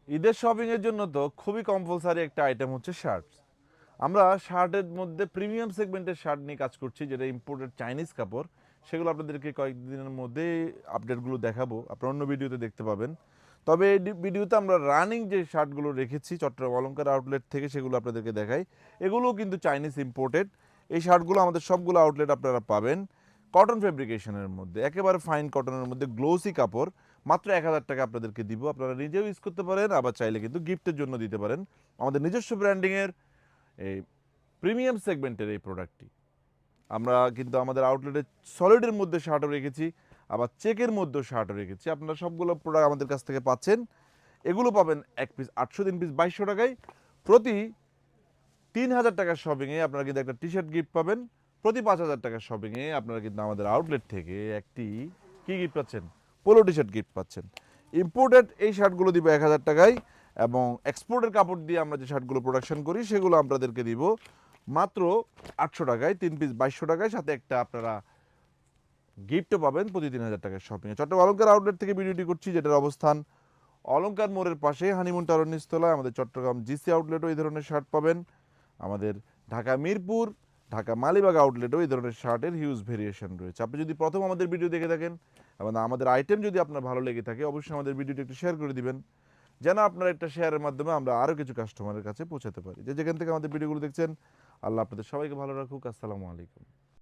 ঈদের শপিং এর জন্য তো খুবই কম্পালসারি একটা আইটেম হচ্ছে শার্ট। আমরা শার্টের মধ্যে প্রিমিয়াম সেগমেন্টের শার্ট নিয়ে কাজ করছি, যেটা ইম্পোর্টেড চাইনিজ কাপড়। সেগুলো আপনাদেরকে কয়েকদিনের মধ্যে আপডেটগুলো দেখাবো, আপনারা অন্য ভিডিওতে দেখতে পাবেন। তবে এই ভিডিওতে আমরা রানিং যে শার্টগুলো রেখেছি চট্টগ্রাম অলংকার আউটলেট থেকে, সেগুলো আপনাদেরকে দেখাই। এগুলোও কিন্তু চাইনিজ ইম্পোর্টেড। এই শার্টগুলো আমাদের সবগুলো আউটলেট আপনারা পাবেন কটন ফেব্রিকেশনের মধ্যে, একেবারে ফাইন কটনের মধ্যে, গ্লোসি কাপড়। মাত্র 1000 টাকা আপনাদেরকে দিব, আপনারা নিজেও ইউজ করতে পারেন, আবার চাইলে কিন্তু গিফটের জন্য দিতে পারেন। আমাদের নিজস্ব ব্র্যান্ডিংয়ের এই প্রিমিয়াম সেগমেন্টের এই প্রোডাক্টটি আমরা কিন্তু আমাদের আউটলেটে সলিডের মধ্যে শার্টও রেখেছি, আবার চেকের মধ্যেও শার্টও রেখেছি। আপনারা সবগুলো প্রোডাক্ট আমাদের কাছ থেকে পাচ্ছেন। এগুলো পাবেন এক পিস 800, 3 পিস 2200 টাকায়। প্রতি 3000 টাকার শপিংয়ে আপনারা কিন্তু একটা টি শার্ট গিফট পাবেন। প্রতি 5000 টাকার শপিংয়ে আপনারা কিন্তু আমাদের আউটলেট থেকে একটি কি গিফট পাচ্ছেন, পোলো টি শার্ট গিফট পাচ্ছেন। ইম্পোর্টেড এই শার্টগুলো দিব 1000 টাকায়, এবং এক্সপোর্টের কাপড় দিয়ে আমরা যে শার্টগুলো প্রোডাকশন করি সেগুলো আপনাদেরকে দিব মাত্র 800 টাকায়, 3 পিস 2200 টাকায়, সাথে একটা আপনারা গিফটও পাবেন প্রতি 3000 টাকার শপিংয়ে। চট্টগ্রাম অলংকার আউটলেট থেকে ভিডিওটি করছি, যেটার অবস্থান অলংকার মোড়ের পাশে হানিমুন টাওয়ার নিচতলায়। আমাদের চট্টগ্রাম জিসি আউটলেটও এই ধরনের শার্ট পাবেন। আমাদের ঢাকা মিরপুর, ঢাকা মালিবাগ আউটলেটেও এই ধরনের শার্টের হিউজ ভেরিয়েশন রয়েছে। আপনি যদি প্রথম আমাদের ভিডিও দেখে থাকেন এবং আমাদের আইটেম যদি আপনার ভালো লেগে থাকে, অবশ্যই আমাদের ভিডিওটি একটু শেয়ার করে দিবেন, যেন আপনার একটা শেয়ারের মাধ্যমে আমরা আরও কিছু কাস্টমারের কাছে পৌঁছাতে পারি। যে যেখান থেকে আমাদের ভিডিওগুলো দেখছেন, আল্লাহ আপনাদের সবাইকে ভালো রাখুক। আসসালামু আলাইকুম।